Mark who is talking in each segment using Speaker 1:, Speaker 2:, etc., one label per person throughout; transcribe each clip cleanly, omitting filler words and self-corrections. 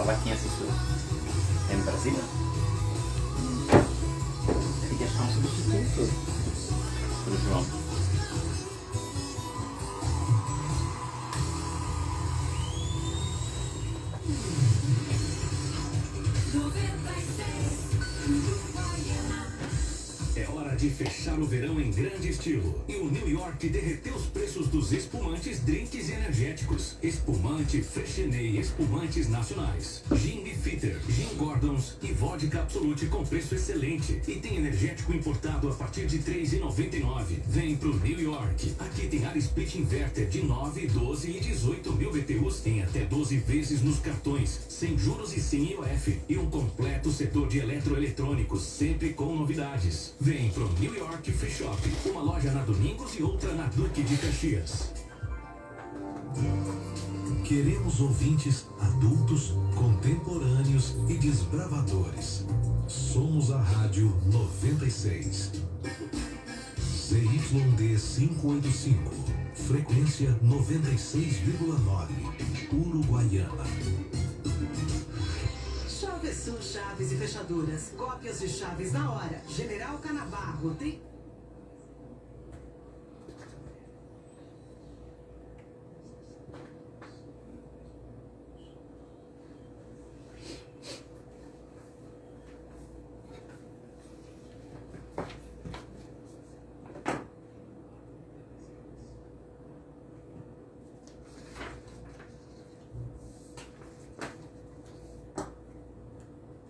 Speaker 1: vaquinha assistiu. É em Brasília? Tem que achar um substituto pro João.
Speaker 2: De fechar o verão em grande estilo. E o New York derreteu os preços dos espumantes, drinks e energéticos. Espumante Freixenet, espumantes nacionais. Gin Beefeater, Gin Gordons e vodka Absolute com preço excelente. E tem energético importado a partir de R$ 3,99. Vem pro New York. Aqui tem ar split inverter de 9, 12 e 18 mil BTUs em até 12 vezes nos cartões, sem juros e sem IOF. E um completo setor de eletroeletrônicos, sempre com novidades. Vem pro New York Free Shop, uma loja na Domingos e outra na Duque de Caxias.
Speaker 3: Queremos ouvintes adultos, contemporâneos e desbravadores. Somos a Rádio 96. ZYD 585, frequência 96,9, Uruguaiana.
Speaker 4: Chavesul Chaves e Fechaduras. Cópias de chaves na hora. General Canabarro tem...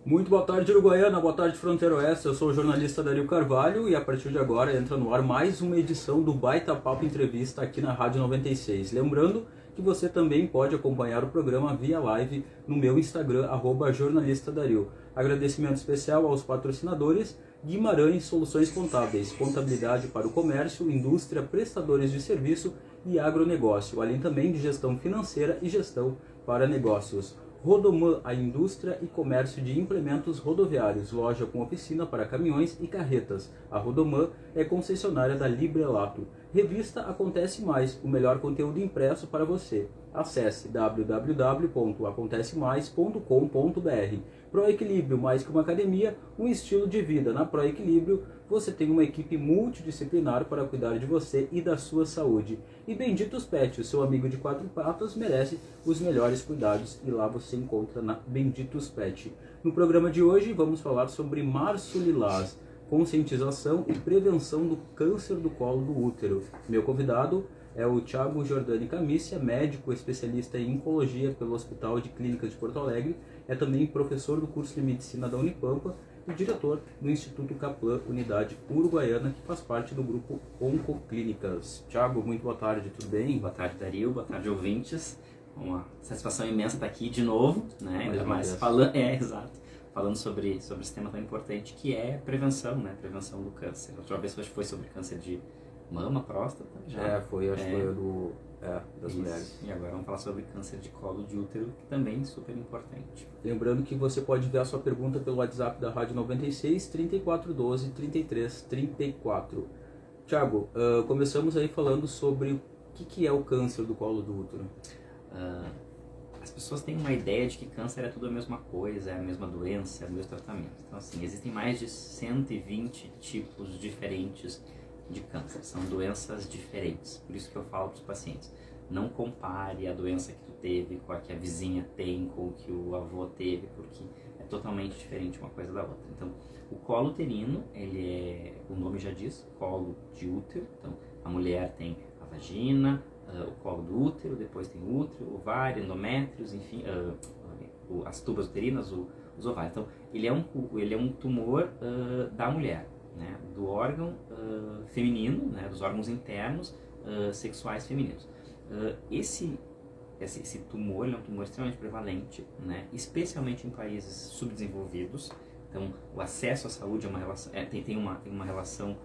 Speaker 5: Muito boa tarde, Uruguaiana, boa tarde, Fronteira Oeste. Eu sou o jornalista Dario Carvalho e a partir de agora entra no ar mais uma edição do Baita Papo Entrevista aqui na Rádio 96. Lembrando que você também pode acompanhar o programa via live no meu Instagram, @jornalistadario. Agradecimento especial aos patrocinadores: Guimarães Soluções Contábeis, contabilidade para o comércio, indústria, prestadores de serviço e agronegócio, além também de gestão financeira e gestão para negócios. Rodoman, a indústria e comércio de implementos rodoviários, loja com oficina para caminhões e carretas. A Rodoman é concessionária da Librelato. Revista Acontece Mais, o melhor conteúdo impresso para você. Acesse www.acontecemais.com.br. Proequilíbrio, mais que uma academia, um estilo de vida. Na Proequilíbrio, você tem uma equipe multidisciplinar para cuidar de você e da sua saúde. E Benditos Pet, o seu amigo de quatro patas, merece os melhores cuidados e lá você encontra na Benditos Pet. No programa de hoje vamos falar sobre Março Lilás, conscientização e prevenção do câncer do colo do útero. Meu convidado é o Thiago Giordani Camícia, médico especialista em oncologia pelo Hospital de Clínicas de Porto Alegre, é também professor do curso de medicina da Unipampa e diretor do Instituto Kaplan, unidade uruguaiana, que faz parte do grupo Oncoclínicas. Thiago, muito boa tarde, tudo bem?
Speaker 1: Boa tarde, Dario, boa tarde, ouvintes. Uma satisfação imensa estar aqui de novo, né? Ainda mais falando, exato, falando sobre esse tema tão importante que é prevenção, né? Prevenção do câncer. A última vez foi sobre câncer de mama, próstata, já.
Speaker 5: Foi das mulheres.
Speaker 1: E agora vamos falar sobre câncer de colo de útero, que também é super importante.
Speaker 5: Lembrando que você pode enviar sua pergunta pelo WhatsApp da Rádio 96 3412 3334. Thiago, começamos aí falando sobre o que é o câncer do colo do útero.
Speaker 1: As pessoas têm uma ideia de que câncer é tudo a mesma coisa, é a mesma doença, é o mesmo tratamento. Então, assim, existem mais de 120 tipos diferentes de câncer, são doenças diferentes. Por isso que eu falo para os pacientes: não compare a doença que tu teve com a que a vizinha tem, com o que o avô teve, porque é totalmente diferente uma coisa da outra. Então, o colo uterino, o nome já diz, colo de útero. Então, a mulher tem a vagina, o colo do útero, depois tem o útero, ovário, endométrios, enfim, as tubas uterinas, os ovários. Então, ele é um tumor da mulher, né, do órgão feminino, né, dos órgãos internos sexuais femininos. Esse tumor é um tumor extremamente prevalente, né, especialmente em países subdesenvolvidos. Então, o acesso à saúde tem uma relação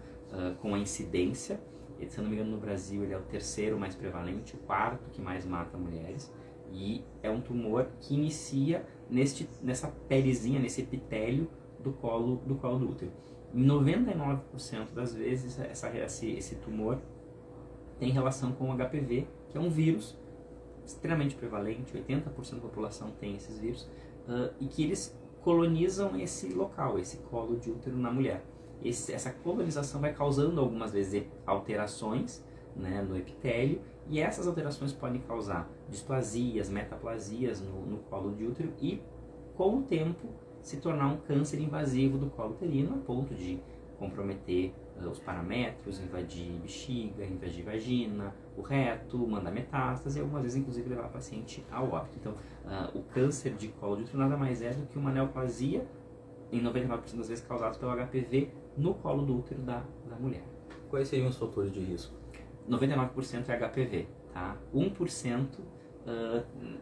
Speaker 1: com a incidência. Se eu não me engano, no Brasil ele é o terceiro mais prevalente, o quarto que mais mata mulheres. E é um tumor que inicia nessa pelezinha, nesse epitélio do colo do útero. Em 99% das vezes, esse tumor tem relação com o HPV, que é um vírus extremamente prevalente. 80% da população tem esses vírus. e que eles colonizam esse local, esse colo de útero na mulher. Essa colonização vai causando algumas vezes alterações, né, no epitélio, e essas alterações podem causar displasias, metaplasias no colo de útero e, com o tempo, se tornar um câncer invasivo do colo uterino a ponto de comprometer os paramétros, invadir bexiga, invadir vagina, o reto, mandar metástase e algumas vezes inclusive levar a paciente ao óbito. Então, o câncer de colo de útero nada mais é do que uma neoplasia, em 99% das vezes causados pelo HPV, no colo do útero da mulher.
Speaker 5: Quais seriam os fatores de risco?
Speaker 1: 99% é HPV, tá? 1%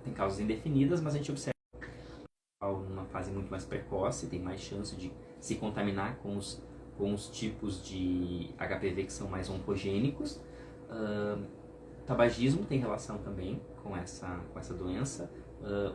Speaker 1: tem causas indefinidas, mas a gente observa numa fase muito mais precoce, tem mais chance de se contaminar com os tipos de HPV que são mais oncogênicos. Tabagismo tem relação também com essa doença.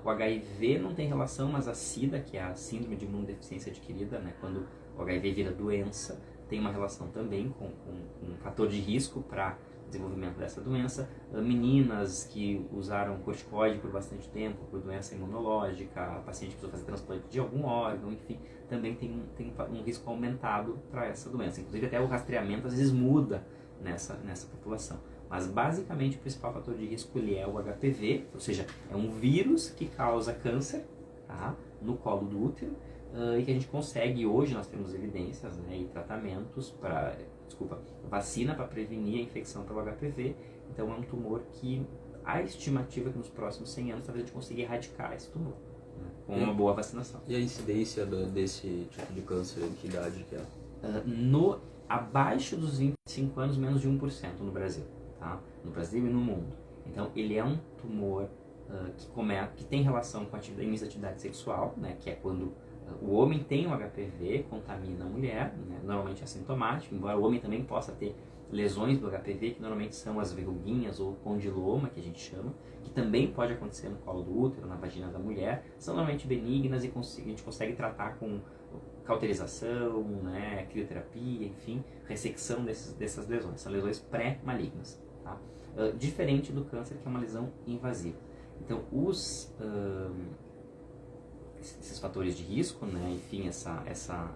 Speaker 1: O HIV não tem relação, mas a SIDA, que é a síndrome de imunodeficiência adquirida, né, quando o HIV vira doença, tem uma relação também com um fator de risco para desenvolvimento dessa doença. Meninas que usaram corticoide por bastante tempo, por doença imunológica, a paciente que precisou fazer transplante de algum órgão, enfim, também tem um risco aumentado para essa doença. Inclusive até o rastreamento às vezes muda nessa população. Mas basicamente o principal fator de risco ele é o HPV, ou seja, é um vírus que causa câncer, tá, no colo do útero, e que a gente consegue, hoje nós temos evidências, né, e tratamentos vacina para prevenir a infecção pelo HPV. Então é um tumor que a estimativa é que nos próximos 100 anos talvez a gente consiga erradicar esse tumor, né, com uma boa vacinação.
Speaker 5: E a incidência desse tipo de câncer, em que idade que é?
Speaker 1: Abaixo dos 25 anos, menos de 1% no Brasil, tá? No Brasil e no mundo. Então ele é um tumor que tem relação com a início da atividade sexual, né, que é quando o homem tem o HPV, contamina a mulher, né, normalmente é assintomático, embora o homem também possa ter lesões do HPV, que normalmente são as verruguinhas ou condiloma, que a gente chama, que também pode acontecer no colo do útero, na vagina da mulher, são normalmente benignas e a gente consegue tratar com cauterização, né, crioterapia, enfim, ressecção dessas lesões, são lesões pré-malignas, tá? Diferente do câncer, que é uma lesão invasiva. Então, esses fatores de risco, né, enfim, essa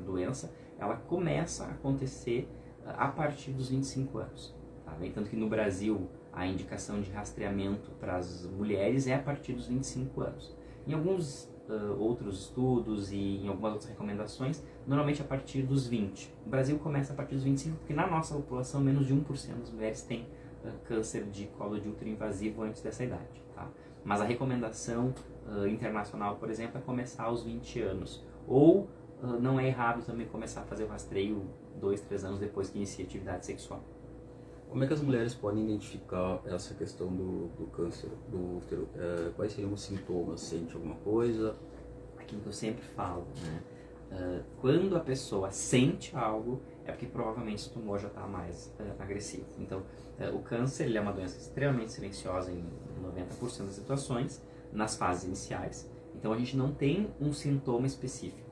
Speaker 1: doença, ela começa a acontecer a partir dos 25 anos. Tá? Tanto que no Brasil a indicação de rastreamento para as mulheres é a partir dos 25 anos. Em alguns outros estudos e em algumas outras recomendações, normalmente a partir dos 20. O Brasil começa a partir dos 25, porque na nossa população menos de 1% das mulheres tem câncer de colo de útero invasivo antes dessa idade. Tá? Mas a recomendação internacional, por exemplo, é começar aos 20 anos. Ou não é errado também começar a fazer o rastreio 2, 3 anos depois que inicia a atividade sexual.
Speaker 5: Como é que as mulheres podem identificar essa questão do câncer do útero? Quais seriam os sintomas? Sente alguma coisa?
Speaker 1: Aquilo que eu sempre falo, né? Quando a pessoa sente algo, é porque provavelmente esse tumor já está mais agressivo. Então, o câncer ele é uma doença extremamente silenciosa em 90% das situações, nas fases iniciais. Então, a gente não tem um sintoma específico,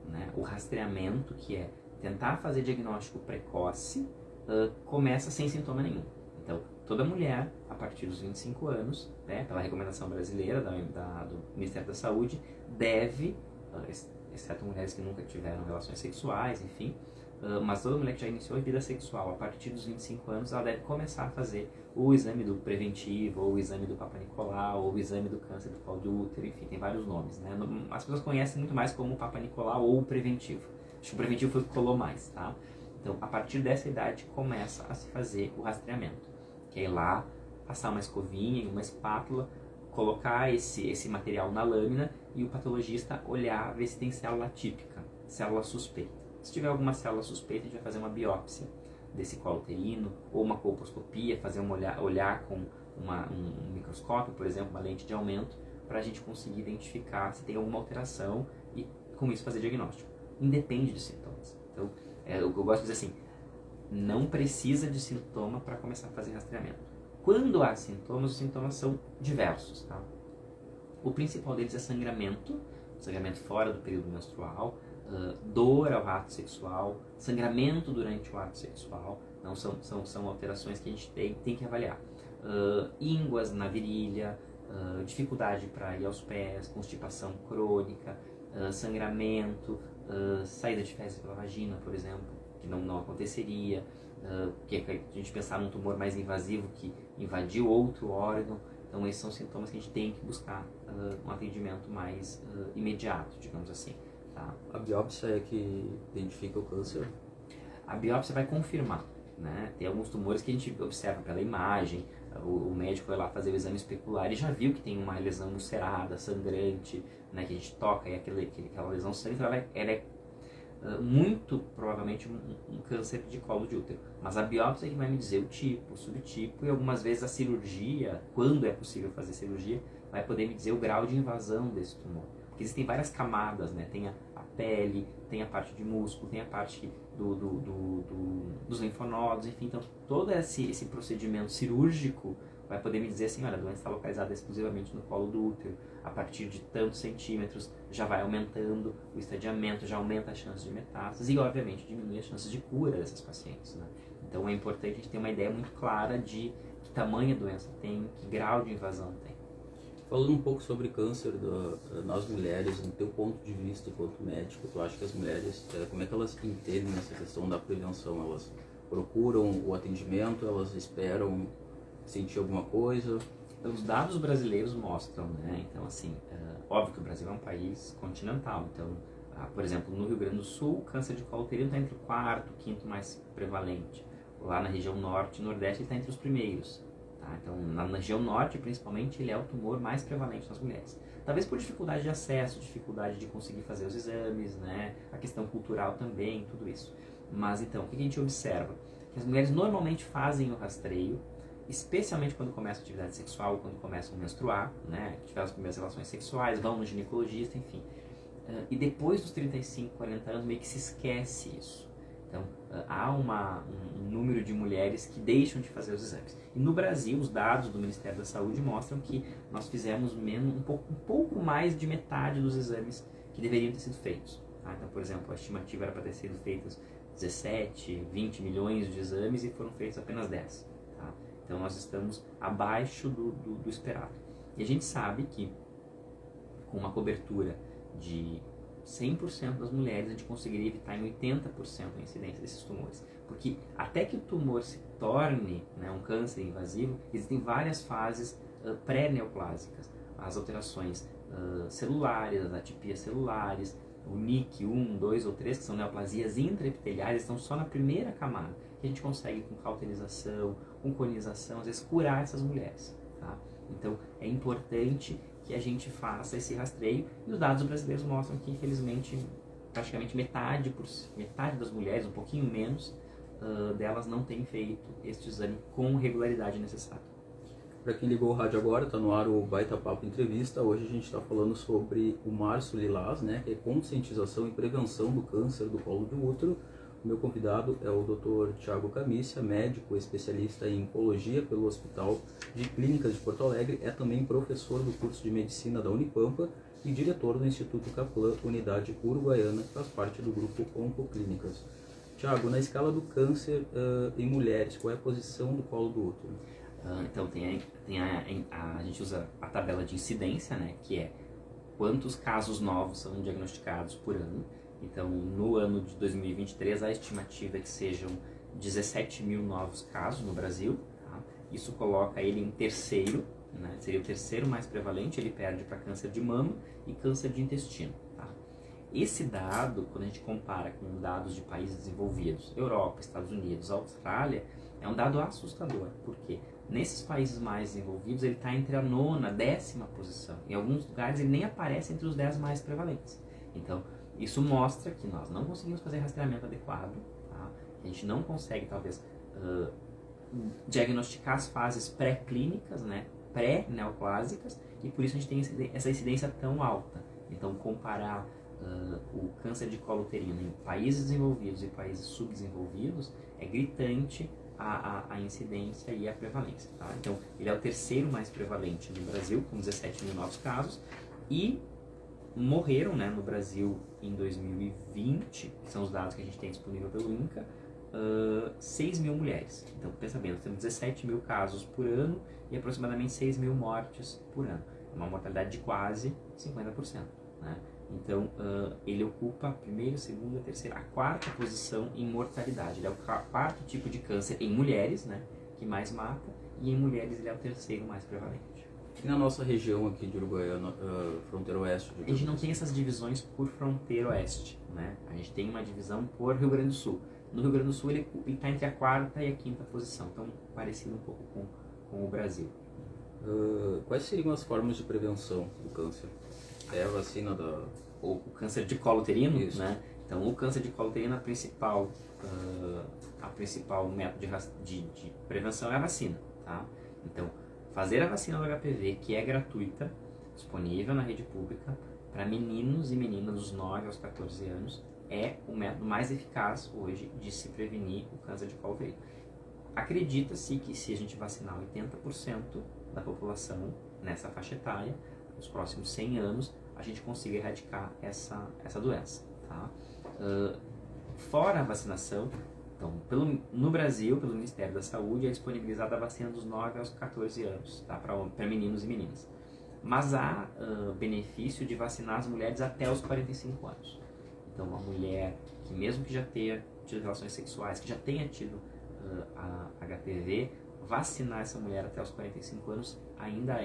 Speaker 1: né? O rastreamento, que é tentar fazer diagnóstico precoce, começa sem sintoma nenhum. Então, toda mulher, a partir dos 25 anos, né, pela recomendação brasileira do Ministério da Saúde, deve, exceto mulheres que nunca tiveram relações sexuais, enfim, mas toda mulher que já iniciou a vida sexual a partir dos 25 anos, ela deve começar a fazer o exame do preventivo, ou o exame do Papa Nicolau, ou o exame do câncer do colo do útero, enfim, tem vários nomes, né? As pessoas conhecem muito mais como o Papa Nicolau ou o preventivo. Acho que o preventivo foi o que colou mais, tá? Então, a partir dessa idade, começa a se fazer o rastreamento, que é ir lá, passar uma escovinha e uma espátula, colocar esse material na lâmina e o patologista olhar, ver se tem célula típica, célula suspeita. Se tiver alguma célula suspeita, a gente vai fazer uma biópsia desse colo uterino, ou uma colposcopia, fazer olhar com um microscópio, por exemplo, uma lente de aumento, para a gente conseguir identificar se tem alguma alteração e, com isso, fazer diagnóstico. Independe de sintomas. Então, o que eu gosto de dizer assim, não precisa de sintoma para começar a fazer rastreamento. Quando há sintomas, os sintomas são diversos, tá? O principal deles é sangramento fora do período menstrual, dor ao ato sexual, sangramento durante o ato sexual. Então são alterações que a gente tem que avaliar. Ínguas na virilha, dificuldade para ir aos pés, constipação crônica, sangramento, saída de fezes pela vagina, por exemplo, que não aconteceria, que a gente pensar num tumor mais invasivo que invadiu outro órgão. Então esses são sintomas que a gente tem que buscar um atendimento mais imediato, digamos assim. Tá?
Speaker 5: A biópsia é que identifica o câncer?
Speaker 1: A biópsia vai confirmar, né? Tem alguns tumores que a gente observa pela imagem, o médico vai lá fazer o exame especular e já viu que tem uma lesão ulcerada, sangrante, né? Que a gente toca e aquela lesão sangrante, ela é muito provavelmente um câncer de colo de útero. Mas a biópsia é que vai me dizer o tipo, o subtipo, e algumas vezes a cirurgia, quando é possível fazer cirurgia, vai poder me dizer o grau de invasão desse tumor. Porque existem várias camadas, né? Tem a pele, tem a parte de músculo, tem a parte dos linfonodos, enfim. Então, todo esse procedimento cirúrgico vai poder me dizer assim, olha, a doença está localizada exclusivamente no colo do útero. A partir de tantos centímetros já vai aumentando o estadiamento, já aumenta a chance de metástase e, obviamente, diminui as chances de cura dessas pacientes, né? Então, é importante a gente ter uma ideia muito clara de que tamanho a doença tem, que grau de invasão tem.
Speaker 5: Falando um pouco sobre câncer nas mulheres, no teu ponto de vista enquanto médico, tu acha que as mulheres, como é que elas entendem essa questão da prevenção? Elas procuram o atendimento, elas esperam sentir alguma coisa?
Speaker 1: Os dados brasileiros mostram, né? Então, assim, óbvio que o Brasil é um país continental. Então, por exemplo, no Rio Grande do Sul, o câncer de colo uterino está entre o quarto, quinto mais prevalente. Lá na região norte e nordeste, ele está entre os primeiros. Tá? Então, na região norte, principalmente, ele é o tumor mais prevalente nas mulheres. Talvez por dificuldade de acesso, dificuldade de conseguir fazer os exames, né? A questão cultural também, tudo isso. Mas, então, o que a gente observa? Que as mulheres normalmente fazem o rastreio, especialmente quando começa a atividade sexual, quando começam a menstruar, né, que tiveram as primeiras relações sexuais, vão no ginecologista, enfim. E depois dos 35, 40 anos, meio que se esquece isso. Então, há um número de mulheres que deixam de fazer os exames. E no Brasil, os dados do Ministério da Saúde mostram que nós fizemos um pouco mais de metade dos exames que deveriam ter sido feitos. Tá? Então, por exemplo, a estimativa era para ter sido feitos 17, 20 milhões de exames e foram feitos apenas 10. Tá? Então nós estamos abaixo do esperado. E a gente sabe que com uma cobertura de 100% das mulheres a gente conseguiria evitar em 80% a incidência desses tumores. Porque até que o tumor se torne, né, um câncer invasivo, existem várias fases pré-neoplásicas. As alterações celulares, as atipias celulares, o NIC 1, 2 ou 3, que são neoplasias intraepiteliais, estão só na primeira camada, que a gente consegue com cauterização, com conização, às vezes curar essas mulheres. Tá? Então é importante que a gente faça esse rastreio, e os dados brasileiros mostram que, infelizmente, praticamente metade das mulheres, um pouquinho menos, delas não têm feito este exame com regularidade necessária.
Speaker 5: Para quem ligou o rádio agora, está no ar o Baita Papo Entrevista. Hoje a gente está falando sobre o Março Lilás, né, que é conscientização e prevenção do câncer do colo do útero. O meu convidado é o Dr. Thiago Camícia, médico especialista em oncologia pelo Hospital de Clínicas de Porto Alegre, é também professor do curso de medicina da Unipampa e diretor do Instituto Kaplan, unidade uruguaiana, que faz parte do grupo Oncoclínicas. Thiago, na escala do câncer em mulheres, qual é a posição do colo do útero?
Speaker 1: Então a gente usa a tabela de incidência, né, que é quantos casos novos são diagnosticados por ano. Então, no ano de 2023, a estimativa é que sejam 17 mil novos casos no Brasil. Tá? Isso coloca ele em terceiro, né? Seria o terceiro mais prevalente, ele perde para câncer de mama e câncer de intestino. Tá? Esse dado, quando a gente compara com dados de países desenvolvidos, Europa, Estados Unidos, Austrália, é um dado assustador, porque nesses países mais desenvolvidos ele está entre a 9ª, 10ª posição. Em alguns lugares ele nem aparece entre os 10 mais prevalentes. Então, isso mostra que nós não conseguimos fazer rastreamento adequado, tá? A gente não consegue, talvez, diagnosticar as fases pré-clínicas, né, pré-neoplásicas, e por isso a gente tem essa incidência tão alta. Então, comparar o câncer de colo uterino em países desenvolvidos e países subdesenvolvidos é gritante a incidência e a prevalência. Tá? Então, ele é o terceiro mais prevalente no Brasil, com 17 mil novos casos, e morreram, né, no Brasil em 2020, que são os dados que a gente tem disponível pelo INCA, 6 mil mulheres. Então, pensa bem, nós temos 17 mil casos por ano e aproximadamente 6 mil mortes por ano. Uma mortalidade de quase 50%. Né? Então, ele ocupa a primeira, a segunda, a terceira, a quarta posição em mortalidade. Ele é o quarto tipo de câncer em mulheres, né, que mais mata, e em mulheres ele é o terceiro mais prevalente.
Speaker 5: E na nossa região aqui de Uruguaiana, fronteira oeste?
Speaker 1: A gente não tem essas divisões por fronteira oeste, né? A gente tem uma divisão por Rio Grande do Sul. No Rio Grande do Sul ele está entre a quarta e a quinta posição, então parecido um pouco com o Brasil.
Speaker 5: Quais seriam as formas de prevenção do câncer? É a vacina
Speaker 1: O câncer de colo uterino,
Speaker 5: Isso.
Speaker 1: né? Então, o câncer de colo uterino, a principal método de prevenção é a vacina, tá? Então, fazer a vacina do HPV, que é gratuita, disponível na rede pública, para meninos e meninas dos 9 aos 14 anos, é o método mais eficaz hoje de se prevenir o câncer de colo uterino. Acredita-se que se a gente vacinar 80% da população nessa faixa etária, nos próximos 100 anos, a gente consiga erradicar essa doença. Tá? Fora a vacinação, então, no Brasil, pelo Ministério da Saúde, é disponibilizada a vacina dos 9 aos 14 anos, tá? Para meninos e meninas. Mas há benefício de vacinar as mulheres até os 45 anos. Então, uma mulher que mesmo que já tenha tido relações sexuais, que já tenha tido a HPV, vacinar essa mulher até os 45 anos ainda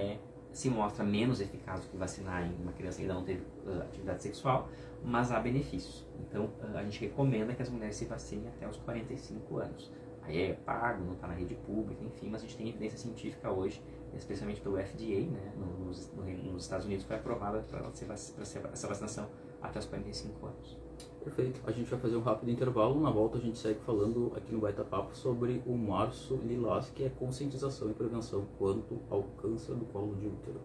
Speaker 1: se mostra menos eficaz do que vacinar em uma criança que ainda não teve atividade sexual, mas há benefícios. Então, a gente recomenda que as mulheres se vacinem até os 45 anos. Aí é pago, não está na rede pública, enfim, mas a gente tem evidência científica hoje, especialmente pelo FDA, né, nos Estados Unidos, foi aprovada para essa vacinação até os 45 anos.
Speaker 5: Perfeito. A gente vai fazer um rápido intervalo. Na volta a gente segue falando aqui no Baita Papo sobre o Março Lilás, que é conscientização e prevenção quanto ao câncer do colo de útero.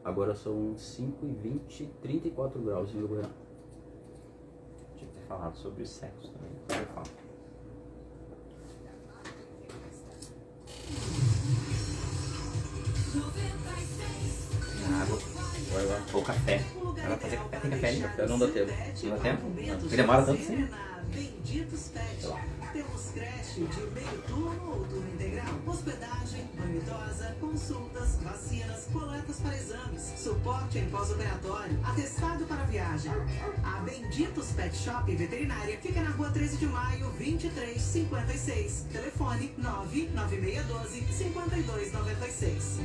Speaker 5: Agora são 5h20, 34 graus em Uruguaiana.
Speaker 1: Tinha que ter falado sobre o sexo também, depois eu falo. Água.
Speaker 5: Vai lá.
Speaker 1: Ou café. Ela fazer café, tem café ali?
Speaker 5: Café não dá tempo.
Speaker 1: Não dá tempo? Porque demora tanto assim?
Speaker 4: Benditos Pet. Temos creche de meio turno ou turno integral, hospedagem, banho e tosa, consultas, vacinas, coletas para exames, suporte em pós-operatório, atestado para viagem. A Benditos Pet Shop Veterinária fica na rua 13 de maio, 2356. Telefone 99612-5296.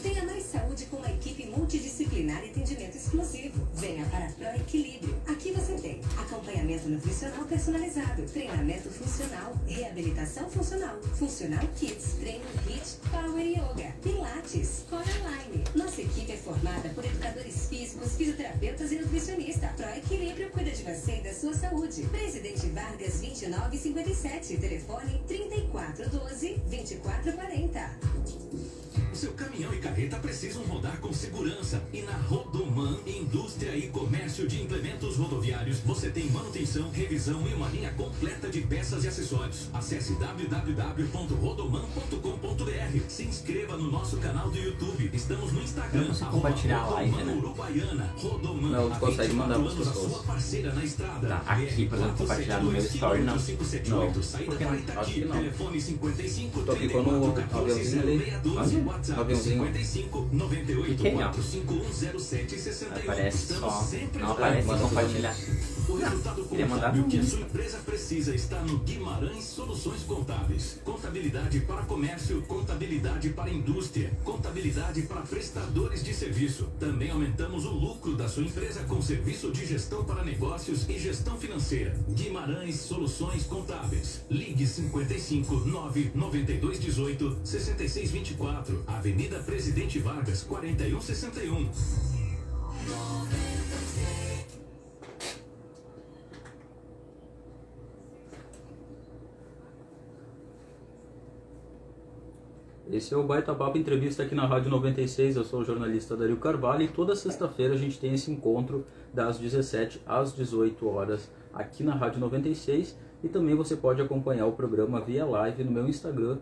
Speaker 6: Tenha mais saúde com uma equipe multidisciplinar e atendimento exclusivo. Venha para a Pro Equilíbrio. Aqui você tem acompanhamento nutricional personalizado, treinamento funcional, reabilitação funcional, Funcional Kids, treino HIIT, Power Yoga, Pilates, Core Online. Nossa equipe é formada por educadores físicos, fisioterapeutas e nutricionistas. Pro Equilíbrio cuida de você e da sua saúde. Presidente Vargas 2957, telefone 3412-2440.
Speaker 2: Seu caminhão e carreta precisam rodar com segurança. E na Rodoman Indústria e Comércio de Implementos Rodoviários, você tem manutenção, revisão e uma linha completa de peças e acessórios. Acesse www.rodoman.com.br. Se inscreva no nosso canal do YouTube. Estamos no Instagram.
Speaker 1: Vamos compartilhar a live, né?
Speaker 2: Uruguaiana. Rodoman.
Speaker 5: Não, tu consegue mandar para as
Speaker 2: a
Speaker 5: pessoas.
Speaker 2: sua parceira na estrada.
Speaker 1: Tá, aqui, por exemplo, compartilhar no meu story, não.
Speaker 5: Não,
Speaker 2: Saída
Speaker 1: por que não?
Speaker 2: para Itaqui,
Speaker 5: Acho que não.
Speaker 2: telefone 55
Speaker 5: Tô aqui quando o aviãozinho ali.
Speaker 2: 3414 WhatsApp
Speaker 5: Aviãozinho.
Speaker 2: 55 98
Speaker 1: Cliquei, ó.
Speaker 2: 45107 61.
Speaker 1: Aparece
Speaker 2: Estamos
Speaker 1: só.
Speaker 2: sempre
Speaker 1: Não
Speaker 2: a
Speaker 1: aparece
Speaker 5: manda
Speaker 1: compartilhar.
Speaker 2: O resultado
Speaker 1: queria mandar
Speaker 2: contábil
Speaker 1: no
Speaker 2: que a
Speaker 1: Insta.
Speaker 2: sua empresa precisa está no Guimarães Soluções Contábeis. Contabilidade para comércio, contabilidade para indústria, contabilidade para prestadores de serviço. Também aumentamos o lucro da sua empresa com serviço de gestão para negócios e gestão financeira. Guimarães Soluções Contábeis. Ligue 55 99218 6624. Avenida Presidente Vargas 4161.
Speaker 5: Esse é o Baita Papo Entrevista aqui na Rádio 96, eu sou o jornalista Dario Carvalho e toda sexta-feira a gente tem esse encontro das 17 às 18 horas aqui na Rádio 96 e também você pode acompanhar o programa via live no meu Instagram,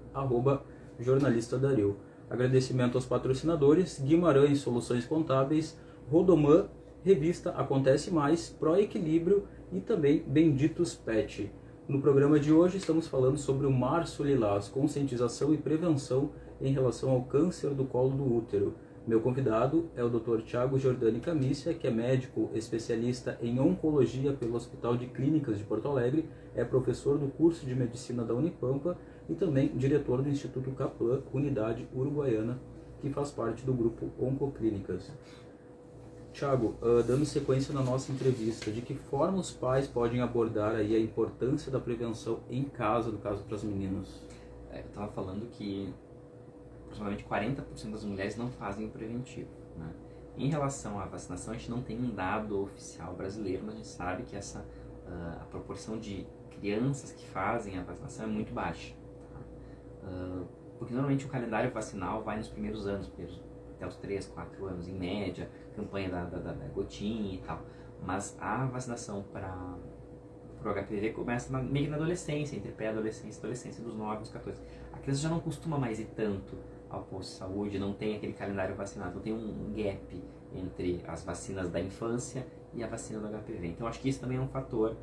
Speaker 5: @jornalistadario. Agradecimento aos patrocinadores, Guimarães Soluções Contábeis, Rodoman, Revista Acontece Mais, Pro Equilíbrio e também Benditos Pet. No programa de hoje estamos falando sobre o Março Lilás, conscientização e prevenção em relação ao câncer do colo do útero. Meu convidado é o Dr. Thiago Giordani Camícia, que é médico especialista em oncologia pelo Hospital de Clínicas de Porto Alegre, é professor do curso de medicina da Unipampa e também diretor do Instituto Kaplan, unidade uruguaiana, que faz parte do grupo Oncoclínicas. Thiago, dando sequência na nossa entrevista, de que forma os pais podem abordar aí a importância da prevenção em casa, no caso para as meninas?
Speaker 1: Eu estava falando que aproximadamente 40% das mulheres não fazem o preventivo, né? Em relação à vacinação, a gente não tem um dado oficial brasileiro, mas a gente sabe que a proporção de crianças que fazem a vacinação é muito baixa, tá? Porque normalmente o calendário vacinal vai nos primeiros anos, até os 3, 4 anos, em média, campanha da gotinha e tal. Mas a vacinação para o HPV começa meio que na adolescência, entre pré-adolescência e adolescência, dos 9 aos 14. A criança já não costuma mais ir tanto ao posto de saúde, não tem aquele calendário vacinal, não tem um gap entre as vacinas da infância e a vacina do HPV. Então acho que isso também é um fator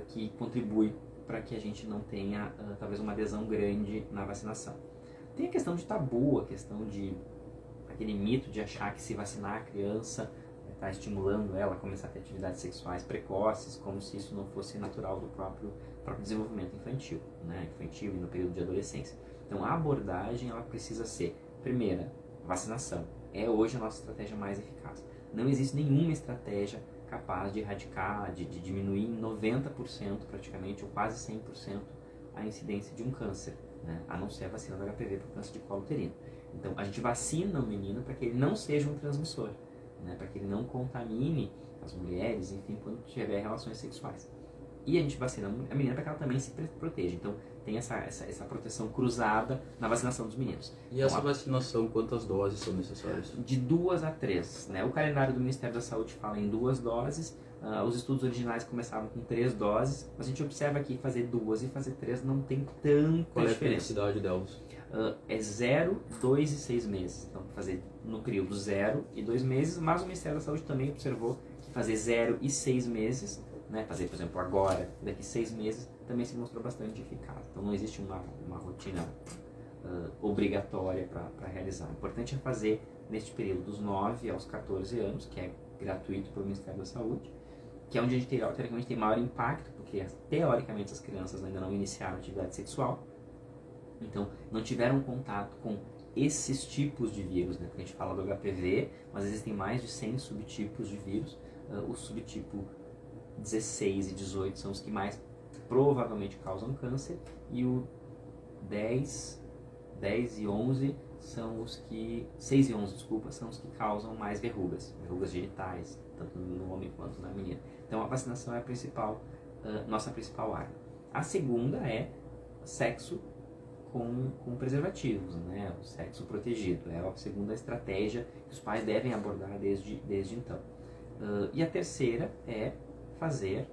Speaker 1: que contribui para que a gente não tenha talvez uma adesão grande na vacinação. Tem a questão de tabu, a questão de aquele mito de achar que se vacinar a criança está estimulando ela a começar a ter atividades sexuais precoces, como se isso não fosse natural do próprio desenvolvimento infantil, né? Infantil e no período de adolescência. Então a abordagem ela precisa ser, primeira, vacinação. É hoje a nossa estratégia mais eficaz. Não existe nenhuma estratégia capaz de erradicar, de diminuir em 90% praticamente, ou quase 100%, a incidência de um câncer, né? A não ser a vacina do HPV para o câncer de colo uterino. Então a gente vacina o menino para que ele não seja um transmissor, né? Para que ele não contamine as mulheres, enfim, quando tiver relações sexuais. E a gente vacina a menina para que ela também se proteja. Então tem essa proteção cruzada na vacinação dos meninos.
Speaker 5: E essa vacinação, quantas doses são necessárias?
Speaker 1: De 2 a 3. Né? O calendário do Ministério da Saúde fala em 2 doses. Os estudos originais começavam com 3 doses. Mas a gente observa que fazer 2 e fazer 3 não tem tanta
Speaker 5: Qual é a
Speaker 1: diferença.
Speaker 5: periodicidade delas?
Speaker 1: É 0, 2 e 6 meses. Então, fazer no período 0 e 2 meses. Mas o Ministério da Saúde também observou que fazer 0 e 6 meses, né? Fazer, por exemplo, agora, daqui 6 meses, também se mostrou bastante eficaz. Então não existe uma rotina obrigatória para realizar. O importante é fazer neste período dos 9 aos 14 anos, que é gratuito pelo Ministério da Saúde, que é onde a gente teoricamente tem maior impacto, porque teoricamente as crianças ainda não iniciaram atividade sexual, então não tiveram contato com esses tipos de vírus, né? Porque a gente fala do HPV, mas existem mais de 100 subtipos de vírus. O subtipo 16 e 18 são os que mais provavelmente causam câncer, e o 10 e 11 são os que... 6 e 11, desculpa, são os que causam mais verrugas genitais, tanto no homem quanto na menina. Então a vacinação é a principal, nossa principal arma. A segunda é sexo com preservativos, né? O sexo protegido. É a segunda estratégia que os pais devem abordar desde então. E a terceira é fazer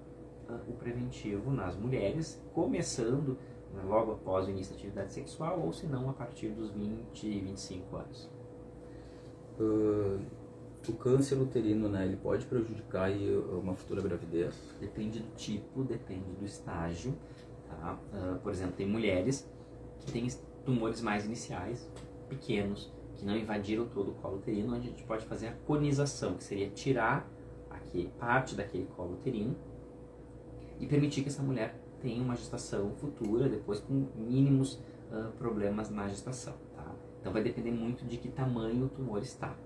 Speaker 1: o preventivo nas mulheres, começando logo após o início da atividade sexual, ou se não a partir dos 20 e 25 anos.
Speaker 5: O câncer uterino, né, ele pode prejudicar aí uma futura gravidez?
Speaker 1: Depende do tipo, depende do estágio, tá? Por exemplo, tem mulheres que têm tumores mais iniciais, pequenos, que não invadiram todo o colo uterino, onde a gente pode fazer a conização, que seria tirar parte daquele colo uterino e permitir que essa mulher tenha uma gestação futura, depois com mínimos problemas na gestação, tá? Então vai depender muito de que tamanho o tumor está.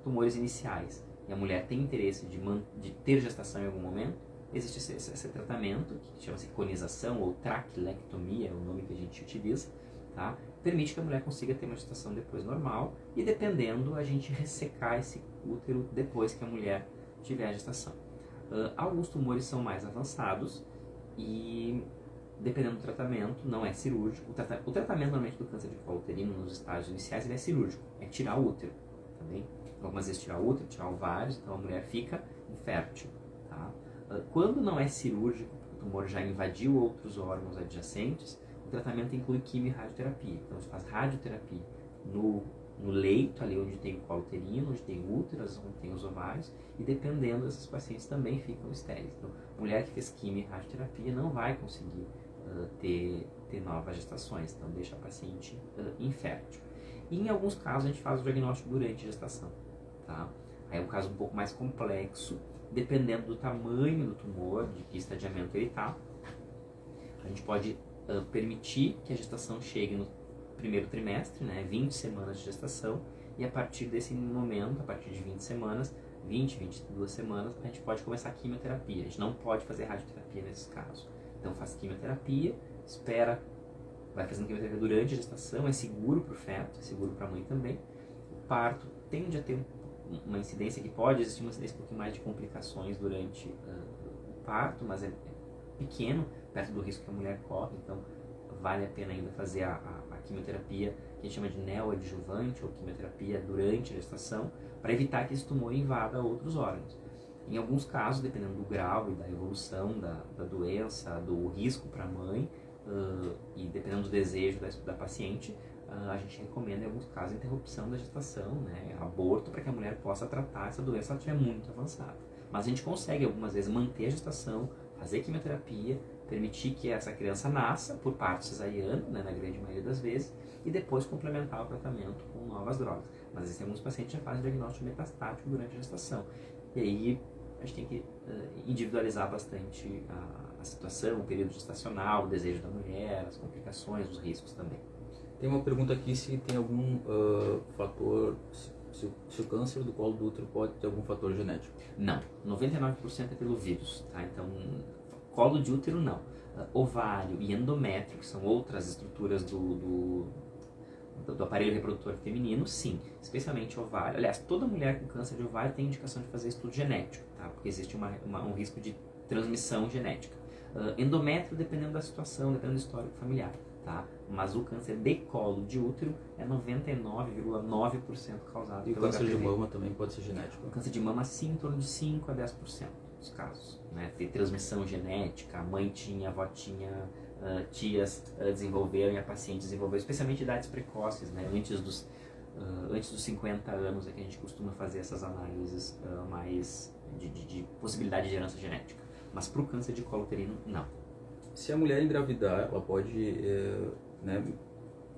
Speaker 1: Tumores iniciais, e a mulher tem interesse de ter gestação em algum momento, existe esse tratamento, que chama-se conização ou traquilectomia, é o nome que a gente utiliza, tá? Permite que a mulher consiga ter uma gestação depois normal, e dependendo, a gente ressecar esse útero depois que a mulher tiver a gestação. Alguns tumores são mais avançados e, dependendo do tratamento, não é cirúrgico. O tratamento normalmente do câncer de colo uterino nos estágios iniciais ele é cirúrgico, é tirar o útero, tá bem? Algumas vezes tirar o útero, tirar ovários, então a mulher fica infértil, tá? Quando não é cirúrgico, o tumor já invadiu outros órgãos adjacentes, o tratamento inclui quimio e radioterapia. Então se faz radioterapia no leito, ali onde tem o colo uterino, onde tem o útero, onde tem os ovários, e dependendo, esses pacientes também ficam estéreis. Então, mulher que fez quimio e radioterapia não vai conseguir ter novas gestações, então deixa a paciente infértil. E em alguns casos a gente faz o diagnóstico durante a gestação, tá? Aí é um caso um pouco mais complexo, dependendo do tamanho do tumor, de que estadiamento ele está. A gente pode permitir que a gestação chegue no primeiro trimestre, né, 20 semanas de gestação, e a partir desse momento, a partir de 20 semanas, 22 semanas, a gente pode começar a quimioterapia. A gente não pode fazer radioterapia nesses casos. Então faz quimioterapia, espera, vai fazendo quimioterapia durante a gestação, é seguro para o feto, é seguro para a mãe também. O parto tende a ter uma incidência que pode existir uma incidência um pouquinho mais de complicações durante o parto, mas é pequeno, perto do risco que a mulher corre, então vale a pena ainda fazer a quimioterapia, que a gente chama de neoadjuvante, ou quimioterapia durante a gestação, para evitar que esse tumor invada outros órgãos. Em alguns casos, dependendo do grau e da evolução da doença, do risco para a mãe, e dependendo do desejo da paciente, a gente recomenda em alguns casos a interrupção da gestação, né, aborto, para que a mulher possa tratar essa doença se ela estiver muito avançada. Mas a gente consegue algumas vezes manter a gestação, fazer quimioterapia, permitir que essa criança nasça por parto cesariano, né, na grande maioria das vezes, e depois complementar o tratamento com novas drogas. Mas existem alguns pacientes que já fazem diagnóstico metastático durante a gestação. E aí a gente tem que individualizar bastante a situação, o período gestacional, o desejo da mulher, as complicações, os riscos também.
Speaker 5: Tem uma pergunta aqui se tem algum fator, se o câncer do colo do útero pode ter algum fator genético.
Speaker 1: Não, 99% é pelo vírus, tá? Então, colo de útero não. Ovário e endométrio, que são outras estruturas do aparelho reprodutor feminino, sim, especialmente ovário. Aliás, toda mulher com câncer de ovário tem indicação de fazer estudo genético, tá? Porque existe um risco de transmissão genética. Endométrio, dependendo da situação, dependendo do histórico familiar, tá? Mas o câncer de colo de útero é 99,9% causado
Speaker 5: e
Speaker 1: pelo
Speaker 5: câncer
Speaker 1: HPV.
Speaker 5: de mama também pode ser genético?
Speaker 1: O câncer de mama, sim, em torno de 5 a 10% dos casos, né? Tem transmissão genética, a mãe tinha, a avó tinha, tias desenvolveram e a paciente desenvolveu, especialmente idades precoces, né? Antes dos 50 anos é que a gente costuma fazer essas análises mais de possibilidade de herança genética. Mas para o câncer de colo uterino, não.
Speaker 5: Se a mulher engravidar, ela pode, né,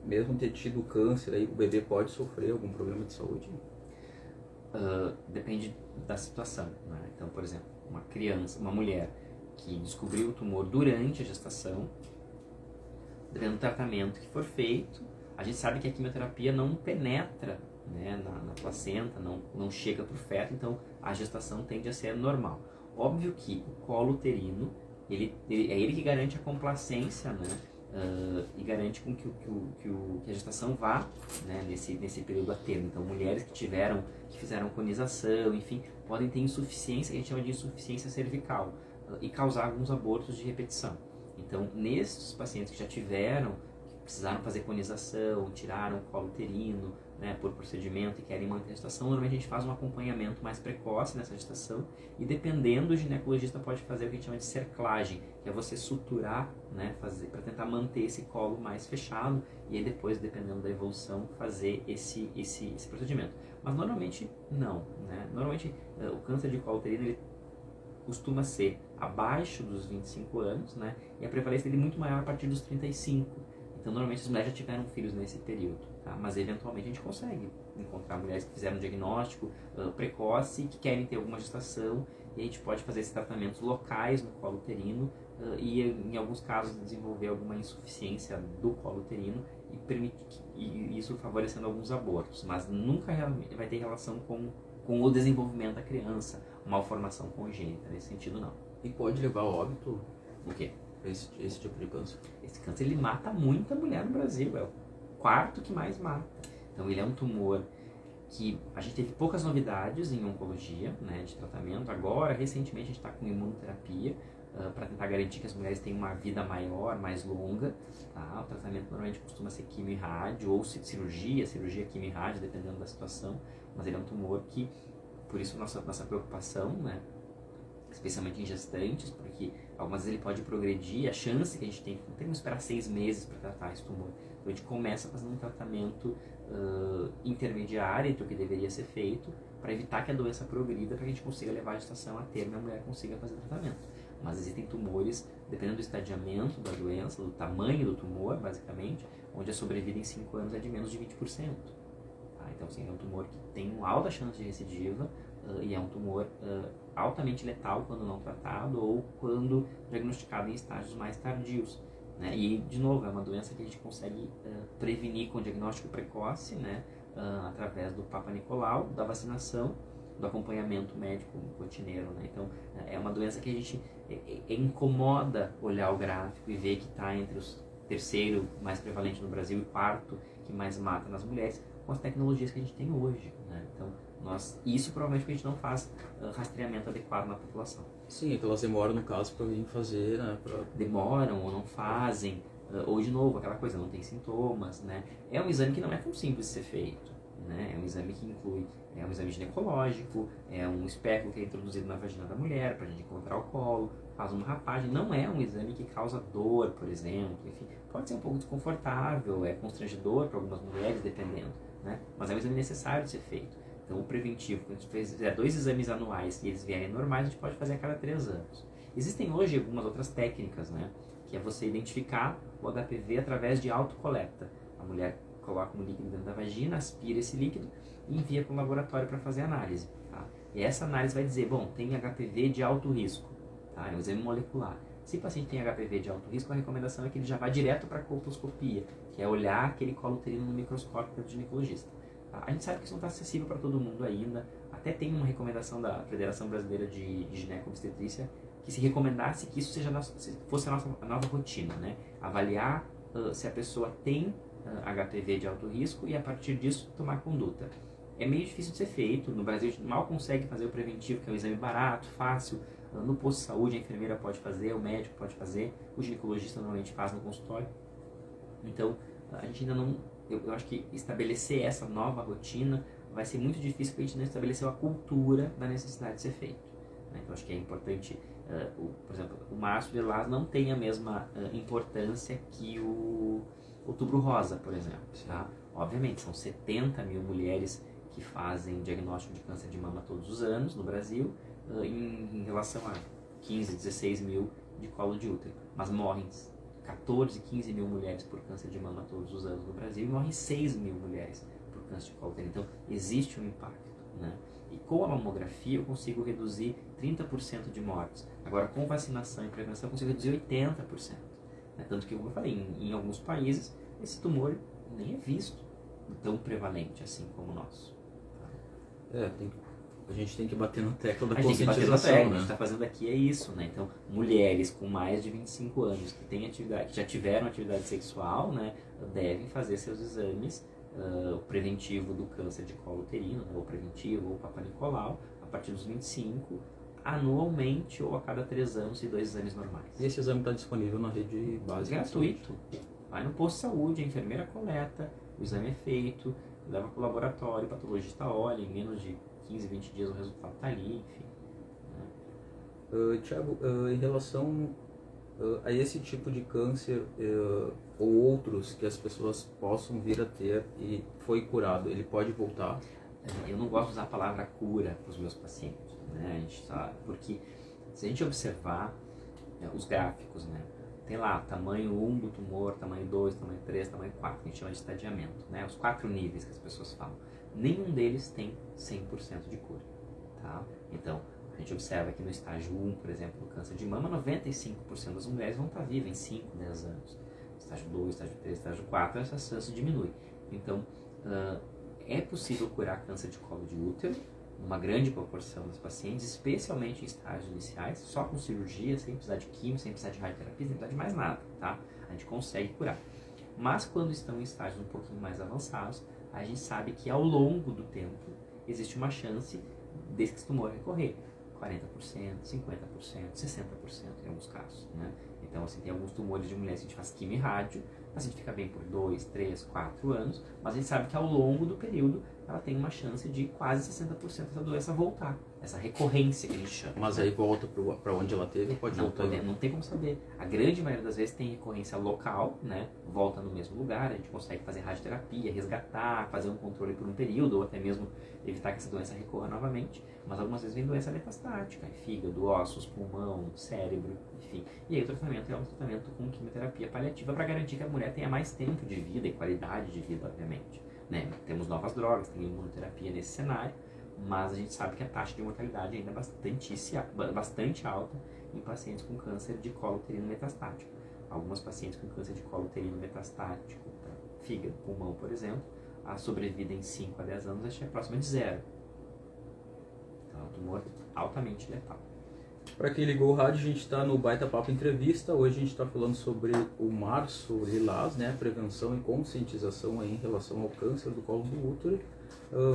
Speaker 5: mesmo ter tido câncer, aí, o bebê pode sofrer algum problema de saúde?
Speaker 1: Depende da situação, né? Então, por exemplo, uma criança, uma mulher que descobriu o tumor durante a gestação, dependendo do tratamento que for feito, a gente sabe que a quimioterapia não penetra, né, na placenta, não chega para o feto, então a gestação tende a ser normal. Óbvio que o colo uterino, é ele que garante a complacência, né, e garante com que a gestação vá, né, nesse período a termo. Então, mulheres que fizeram conização, enfim, podem ter insuficiência, que a gente chama de insuficiência cervical, e causar alguns abortos de repetição. Então, nesses pacientes que já tiveram, que precisaram fazer conização, tiraram o colo uterino, né, por procedimento e querem manter a gestação, normalmente a gente faz um acompanhamento mais precoce nessa gestação e, dependendo, o ginecologista pode fazer o que a gente chama de cerclagem, que é você suturar, né, para tentar manter esse colo mais fechado e aí depois, dependendo da evolução, fazer esse procedimento. Mas normalmente não, né? Normalmente o câncer de colo uterino ele costuma ser abaixo dos 25 anos, né, e a prevalência dele é muito maior a partir dos 35. Então, normalmente as mulheres já tiveram filhos nesse período, tá? Mas eventualmente a gente consegue encontrar mulheres que fizeram um diagnóstico precoce, que querem ter alguma gestação, e a gente pode fazer esses tratamentos locais no colo uterino e, em alguns casos, desenvolver alguma insuficiência do colo uterino e isso favorecendo alguns abortos. Mas nunca vai ter relação com o desenvolvimento da criança, malformação congênita, nesse sentido não.
Speaker 5: E pode levar ao óbito?
Speaker 1: O quê?
Speaker 5: Esse tipo de câncer?
Speaker 1: Esse câncer ele mata muita mulher no Brasil, é o quarto que mais mata. Então ele é um tumor que a gente teve poucas novidades em oncologia, né, de tratamento. Agora, recentemente, a gente está com imunoterapia para tentar garantir que as mulheres tenham uma vida maior, mais longa. Tá? O tratamento normalmente costuma ser quimio e rádio ou cirurgia, quimio e rádio, dependendo da situação. Mas ele é um tumor que, por isso nossa preocupação, né, especialmente em gestantes, porque algumas vezes ele pode progredir, a chance que a gente tem, não tem que esperar 6 meses para tratar esse tumor. Então a gente começa fazendo um tratamento intermediário entre o que deveria ser feito, para evitar que a doença progrida, para que a gente consiga levar a gestação a termo e a mulher consiga fazer tratamento. Mas existem tumores, dependendo do estadiamento da doença, do tamanho do tumor, basicamente, onde a sobrevida em 5 anos é de menos de 20%. Tá? Então, assim, é um tumor que tem uma alta chance de recidiva e é um tumor altamente letal quando não tratado ou quando diagnosticado em estágios mais tardios. Né? E, de novo, é uma doença que a gente consegue prevenir com diagnóstico precoce, né? Através do Papa Nicolau, da vacinação, do acompanhamento médico rotineiro. Né? Então, é uma doença que a gente incomoda olhar o gráfico e ver que está entre os terceiro mais prevalente no Brasil e quarto que mais mata nas mulheres, com as tecnologias que a gente tem hoje. Né? Então, isso provavelmente porque a gente não faz rastreamento adequado na população.
Speaker 5: Sim, é que elas demoram, no caso, para vir fazer, né?
Speaker 1: Demoram ou não fazem, ou de novo, aquela coisa, não tem sintomas, né? É um exame que não é tão simples de ser feito, né? É um exame que inclui, é um exame ginecológico, é um espéculo que é introduzido na vagina da mulher para a gente encontrar o colo, faz uma rapagem, não é um exame que causa dor, por exemplo, enfim, pode ser um pouco desconfortável, é constrangedor para algumas mulheres, dependendo, né? Mas é um exame necessário de ser feito. Então, o preventivo, quando a gente fizer 2 exames anuais e eles vierem normais, a gente pode fazer a cada 3 anos. Existem hoje algumas outras técnicas, né? Que é você identificar o HPV através de autocoleta. A mulher coloca um líquido dentro da vagina, aspira esse líquido e envia para o laboratório para fazer a análise. Tá? E essa análise vai dizer, bom, tem HPV de alto risco. Tá? É um exame molecular. Se o paciente tem HPV de alto risco, a recomendação é que ele já vá direto para a colposcopia, que é olhar aquele colo uterino no microscópio pelo ginecologista. A gente sabe que isso não está acessível para todo mundo ainda. Até tem uma recomendação da Federação Brasileira de Gineco-Obstetrícia que se recomendasse que isso fosse a nova rotina, né? Avaliar se a pessoa tem HPV de alto risco e a partir disso tomar conduta. É meio difícil de ser feito. No Brasil a gente mal consegue fazer o preventivo, que é um exame barato, fácil. No posto de saúde a enfermeira pode fazer, o médico pode fazer, o ginecologista normalmente faz no consultório. Então a gente ainda não... Eu acho que estabelecer essa nova rotina vai ser muito difícil porque a gente não estabeleceu a cultura da necessidade de ser feito. Né? Então acho que é importante, por exemplo, o Março de Lilás não tem a mesma importância que o Outubro Rosa, por exemplo. Tá? Obviamente, são 70 mil mulheres que fazem diagnóstico de câncer de mama todos os anos no Brasil, em relação a 15, 16 mil de colo de útero, mas morrem 14, 15 mil mulheres por câncer de mama todos os anos no Brasil e morrem 6 mil mulheres por câncer de colo uterino. Então, existe um impacto, né? E com a mamografia eu consigo reduzir 30% de mortes. Agora, com vacinação e prevenção eu consigo reduzir 80%. Né? Tanto que, como eu falei, em alguns países esse tumor nem é visto tão prevalente assim como o nosso. Tá?
Speaker 5: A gente tem que bater na tecla da
Speaker 1: a gente
Speaker 5: conscientização, né?
Speaker 1: A gente está fazendo aqui é isso, né? Então, mulheres com mais de 25 anos que têm atividade, que já tiveram atividade sexual, né, devem fazer seus exames preventivo do câncer de colo uterino, né, ou preventivo, ou Papa Nicolau, a partir dos 25, anualmente ou a cada 3 anos e 2 exames normais.
Speaker 5: E esse exame está disponível na rede básica?
Speaker 1: Gratuito. Vai no posto de saúde, a enfermeira coleta, o exame é feito, leva para o laboratório, o patologista olha, em menos de 15, 20 dias o resultado está ali, enfim.
Speaker 5: Tiago, em relação a esse tipo de câncer ou outros que as pessoas possam vir a ter e foi curado, ele pode voltar?
Speaker 1: Eu não gosto de usar a palavra cura para os meus pacientes, né? A gente sabe, porque se a gente observar os gráficos, né? Tem lá tamanho 1 do tumor, tamanho 2, tamanho 3, tamanho 4, que a gente chama de estadiamento, né? Os 4 níveis que as pessoas falam. Nenhum deles tem 100% de cura, tá? Então, a gente observa que no estágio 1, por exemplo, do câncer de mama, 95% das mulheres vão estar vivas em 5, 10 anos. Estágio 2, estágio 3, estágio 4, essa chance diminui. Então, é possível curar câncer de colo de útero, numa grande proporção dos pacientes, especialmente em estágios iniciais, só com cirurgia, sem precisar de quimio, sem precisar de radioterapia, sem precisar de mais nada, tá? A gente consegue curar. Mas quando estão em estágios um pouquinho mais avançados, a gente sabe que ao longo do tempo existe uma chance desse tumor recorrer. 40%, 50%, 60% em alguns casos, né? Então, assim, tem alguns tumores de mulheres que a gente faz quimio e rádio, o paciente fica bem por 2, 3, 4 anos, mas a gente sabe que ao longo do período ela tem uma chance de quase 60% da doença voltar, essa recorrência que a gente chama.
Speaker 5: Mas aí volta para onde ela teve, pode voltar?
Speaker 1: Não tem como saber. A grande maioria das vezes tem recorrência local, né? Volta no mesmo lugar, a gente consegue fazer radioterapia, resgatar, fazer um controle por um período, ou até mesmo evitar que essa doença recorra novamente. Mas algumas vezes vem doença metastática, fígado, ossos, pulmão, cérebro, enfim. E aí o tratamento é um tratamento com quimioterapia paliativa para garantir que a mulher tenha mais tempo de vida e qualidade de vida, obviamente. Né? Temos novas drogas, tem imunoterapia nesse cenário, mas a gente sabe que a taxa de mortalidade ainda é bastante alta em pacientes com câncer de colo uterino metastático. Algumas pacientes com câncer de colo uterino metastático, fígado, pulmão, por exemplo, a sobrevida em 5 a 10 anos é próxima de 0. Então é um tumor altamente letal.
Speaker 5: Para quem ligou o rádio, a gente está no Baita Papo Entrevista. Hoje a gente está falando sobre o Março Lilás, né? Prevenção e conscientização em relação ao câncer do colo do útero.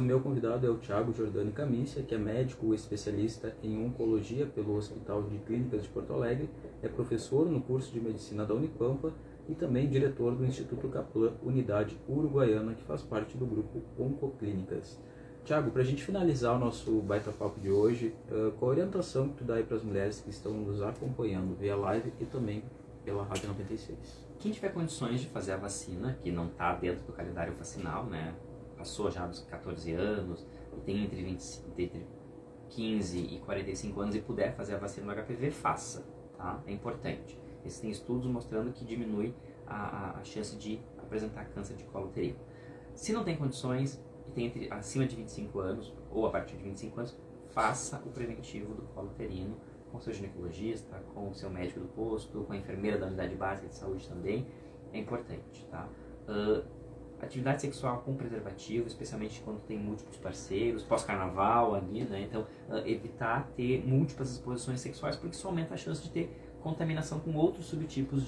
Speaker 5: Meu convidado é o Thiago Giordani Camícia, que é médico especialista em oncologia pelo Hospital de Clínicas de Porto Alegre, é professor no curso de medicina da Unipampa e também diretor do Instituto Kaplan, unidade uruguaiana, que faz parte do grupo Oncoclínicas. Thiago, para a gente finalizar o nosso Baita Papo de hoje, qual a orientação que tu dá aí para as mulheres que estão nos acompanhando via live e também pela Rádio 96?
Speaker 1: Quem tiver condições de fazer a vacina, que não está dentro do calendário vacinal, né? Passou já dos 14 anos, e tem entre 15 e 45 anos e puder fazer a vacina do HPV, faça, tá? É importante. Existem estudos mostrando que diminui a chance de apresentar câncer de colo uterino. Se não tem condições e tem acima de 25 anos ou a partir de 25 anos, faça o preventivo do colo uterino com seu ginecologista, com o seu médico do posto, com a enfermeira da unidade básica de saúde também. É importante, tá? Atividade sexual com preservativo, especialmente quando tem múltiplos parceiros, pós-carnaval ali, né? Então, evitar ter múltiplas exposições sexuais, porque isso aumenta a chance de ter contaminação com outros subtipos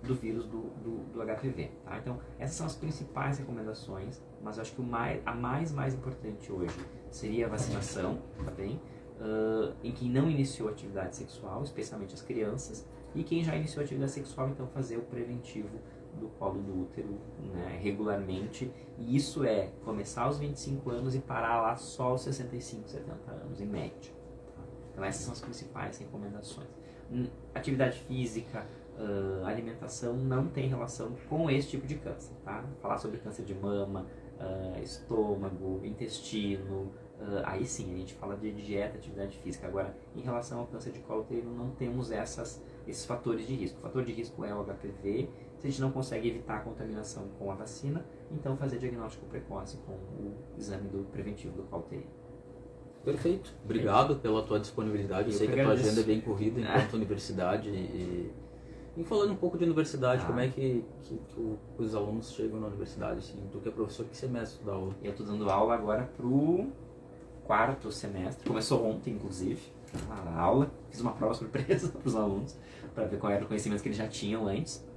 Speaker 1: do vírus do HPV, tá? Então, essas são as principais recomendações, mas eu acho que a mais importante hoje seria a vacinação, tá bem? Em quem não iniciou atividade sexual, especialmente as crianças, e quem já iniciou atividade sexual, então fazer o preventivo do colo do útero, né, regularmente, e isso é começar aos 25 anos e parar lá só aos 65, 70 anos, em média. Tá? Então essas são as principais recomendações. Atividade física, alimentação não tem relação com esse tipo de câncer, tá? Falar sobre câncer de mama, estômago, intestino, aí sim a gente fala de dieta, atividade física. Agora, em relação ao câncer de colo uterino, não temos esses fatores de risco. O fator de risco é o HPV. Se a gente não consegue evitar a contaminação com a vacina, então fazer diagnóstico precoce com o exame do preventivo do colo uterino.
Speaker 5: Perfeito. Obrigado pela tua disponibilidade. Eu sei que a tua agenda é bem corrida enquanto universidade. E falando um pouco de universidade, como é que os alunos chegam na universidade? Assim, tu que é professor, que semestre tu dá aula?
Speaker 1: Eu estou dando aula agora pro 4º semestre. Começou ontem, inclusive, a aula. Fiz uma prova surpresa para os alunos, para ver qual era o conhecimento que eles já tinham antes.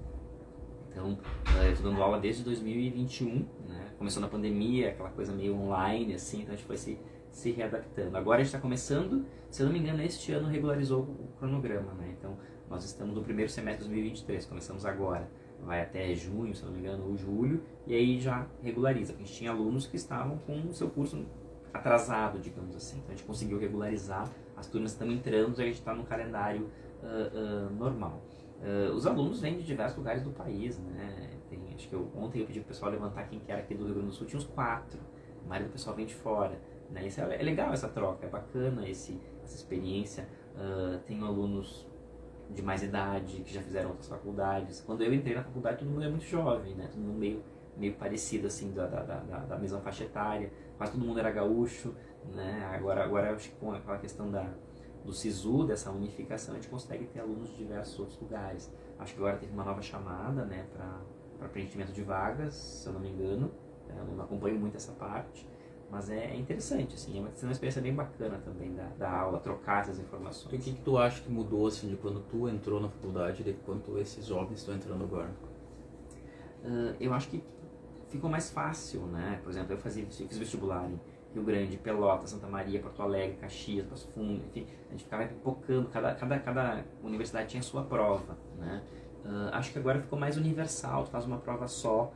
Speaker 1: Então, eu estou dando aula desde 2021, né? Começou na pandemia, aquela coisa meio online, assim, então a gente foi se readaptando. Agora a gente está começando, se eu não me engano, este ano regularizou o cronograma, né? Então, nós estamos no primeiro semestre de 2023, começamos agora, vai até junho, se eu não me engano, ou julho, e aí já regulariza. A gente tinha alunos que estavam com o seu curso atrasado, digamos assim, então a gente conseguiu regularizar, as turmas estão entrando e a gente está no calendário normal. Os alunos vêm de diversos lugares do país, né? Acho que ontem eu pedi para o pessoal levantar quem que era aqui do Rio Grande do Sul, tinha uns 4, a maioria do pessoal vem de fora, né? Isso é legal, essa troca, é bacana essa experiência. Tenho alunos de mais idade, que já fizeram outras faculdades. Quando eu entrei na faculdade, todo mundo é muito jovem, né? Todo mundo meio parecido, assim, da mesma faixa etária, quase todo mundo era gaúcho, né? Agora acho que com aquela questão do SISU, dessa unificação, a gente consegue ter alunos de diversos outros lugares. Acho que agora teve uma nova chamada, né, para preenchimento de vagas, se eu não me engano. Eu não acompanho muito essa parte, mas é interessante, assim, é uma experiência bem bacana também da aula, trocar essas informações.
Speaker 5: E o que tu acha que mudou, assim, de quando tu entrou na faculdade e de quando esses jovens estão entrando agora?
Speaker 1: Eu acho que ficou mais fácil, né? Por exemplo, eu fiz vestibular Rio Grande, Pelotas, Santa Maria, Porto Alegre, Caxias, Passo Fundo, enfim, a gente ficava pipocando, cada universidade tinha a sua prova, né? Acho que agora ficou mais universal, tu faz uma prova só,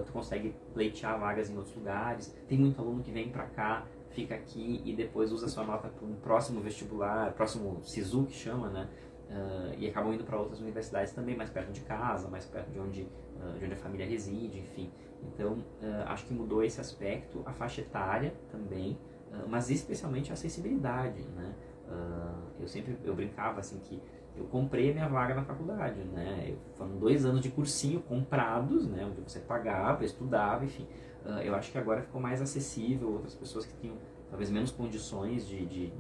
Speaker 1: tu consegue pleitear vagas em outros lugares, tem muito aluno que vem para cá, fica aqui e depois usa sua nota para um próximo vestibular, próximo SISU que chama, né? E acabam indo para outras universidades também, mais perto de casa, mais perto de onde a família reside, enfim. Então, acho que mudou esse aspecto, a faixa etária também, mas especialmente a acessibilidade, né? Eu brincava assim que eu comprei a minha vaga na faculdade, né? Foram 2 anos de cursinho comprados, né? Onde você pagava, estudava, enfim. Eu acho que agora ficou mais acessível, outras pessoas que tinham talvez menos condições de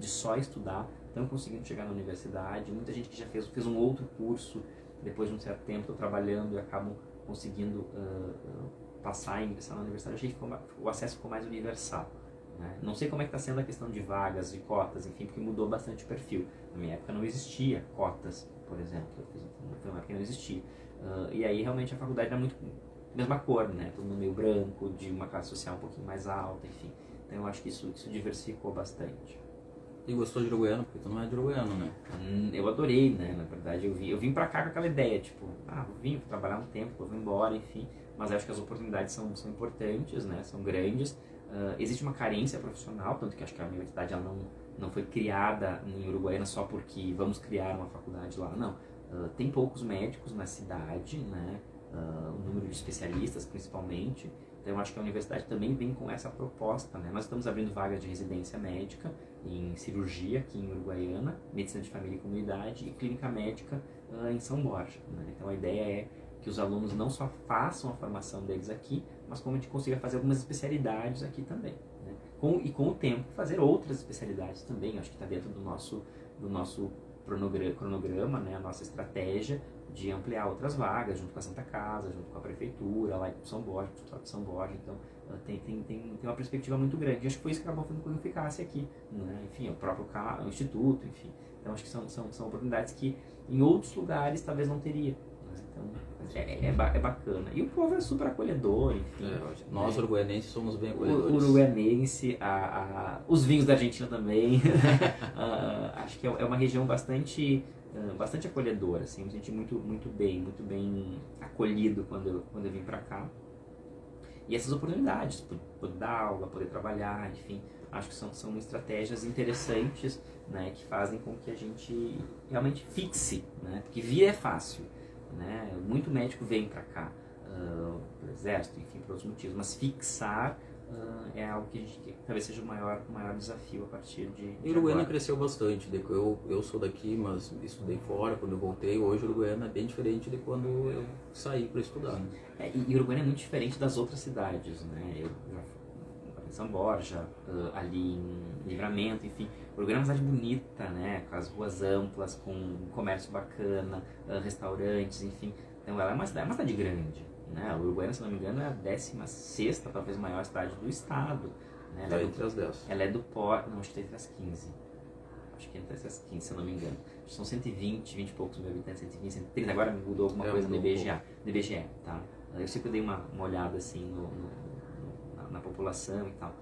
Speaker 1: só estudar, estão conseguindo chegar na universidade. Muita gente que já fez um outro curso, depois de um certo tempo, trabalhando e acabam conseguindo passar e ingressar na universidade. Eu achei que o acesso ficou mais universal. Né? Não sei como é que está sendo a questão de vagas, de cotas, enfim, porque mudou bastante o perfil. Na minha época não existia cotas, por exemplo. Foi uma época que não existia. E aí realmente a faculdade era muito mesma cor, né? Todo mundo meio branco, de uma classe social um pouquinho mais alta, enfim. Então eu acho que isso diversificou bastante.
Speaker 5: E gostou de Uruguaiana? Porque tu não é de Uruguaiana, né?
Speaker 1: Eu adorei, né? Na verdade, eu vim pra cá com aquela ideia, tipo, vou trabalhar um tempo, vou embora, enfim. Mas acho que as oportunidades são importantes, né? São grandes. Existe uma carência profissional, tanto que acho que a universidade ela não foi criada em Uruguaiana só porque vamos criar uma faculdade lá, não. Tem poucos médicos na cidade, né? O número de especialistas, principalmente. Então, eu acho que a universidade também vem com essa proposta, né? Nós estamos abrindo vagas de residência médica em cirurgia aqui em Uruguaiana, medicina de família e comunidade e clínica médica em São Borja, né? Então, a ideia é que os alunos não só façam a formação deles aqui, mas como a gente consiga fazer algumas especialidades aqui também, né? Com o tempo, fazer outras especialidades também. Eu acho que está dentro do nosso cronograma, né? A nossa estratégia de ampliar outras vagas, junto com a Santa Casa, junto com a Prefeitura, lá em São Borja, do Estado de São Borja. Então, tem uma perspectiva muito grande. E acho que foi isso que acabou fazendo com que eu ficasse aqui, né? Enfim, o próprio o Instituto, enfim. Então, acho que são oportunidades que em outros lugares talvez não teria. Né? Então, é bacana. E o povo é super acolhedor, enfim.
Speaker 5: Nós, uruguaianenses, somos bem acolhedores.
Speaker 1: O uruguaianense, os vinhos da Argentina também. Acho que é uma região bastante acolhedora, assim, me senti muito bem acolhido quando eu vim pra cá. E essas oportunidades, poder dar aula, poder trabalhar, enfim, acho que são estratégias interessantes, né, que fazem com que a gente realmente fixe, né, porque vir é fácil, né, muito médico vem pra cá, pro exército, enfim, por outros motivos, mas fixar é algo que talvez seja o maior desafio a partir de
Speaker 5: E Uruguaiana
Speaker 1: agora.
Speaker 5: cresceu bastante. Eu sou daqui, mas estudei fora quando eu voltei. Hoje Uruguaiana é bem diferente de quando eu saí para estudar. Né?
Speaker 1: E Uruguaiana é muito diferente das outras cidades, né? Eu já fui em São Borja, ali em Livramento, enfim. Uruguaiana é uma cidade bonita, né? Com as ruas amplas, com um comércio bacana, restaurantes, enfim. Então ela é uma cidade grande. Né? A Uruguaiana, se não me engano, é a 16ª, talvez maior cidade do estado. Né?
Speaker 5: Ela é entre as 10.
Speaker 1: Ela é do Porto, não, acho que está entre as 15. Acho que é entre as 15, se eu não me engano. São 20 e poucos mil habitantes, 120, 130. Agora mudou alguma coisa no IBGE, tá? Eu sempre dei uma olhada assim na população e tal.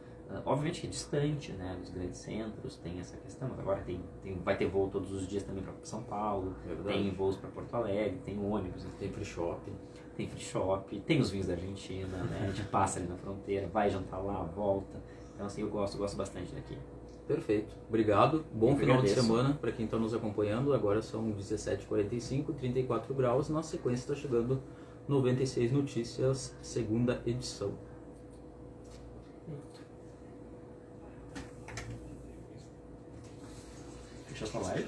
Speaker 1: Obviamente que é distante, né, dos grandes centros, tem essa questão, mas agora vai ter voo todos os dias também para São Paulo, tem voos para Porto Alegre, tem ônibus,
Speaker 5: tem free shop.
Speaker 1: Tem free shop, tem os vinhos da Argentina, né, a gente passa ali na fronteira, vai jantar lá, volta. Então assim, eu gosto bastante daqui.
Speaker 5: Perfeito, obrigado, bom final de semana para quem está nos acompanhando. Agora são 17h45, 34 graus, na sequência está chegando 96 Notícias, segunda edição.
Speaker 1: Deixa eu falar aí.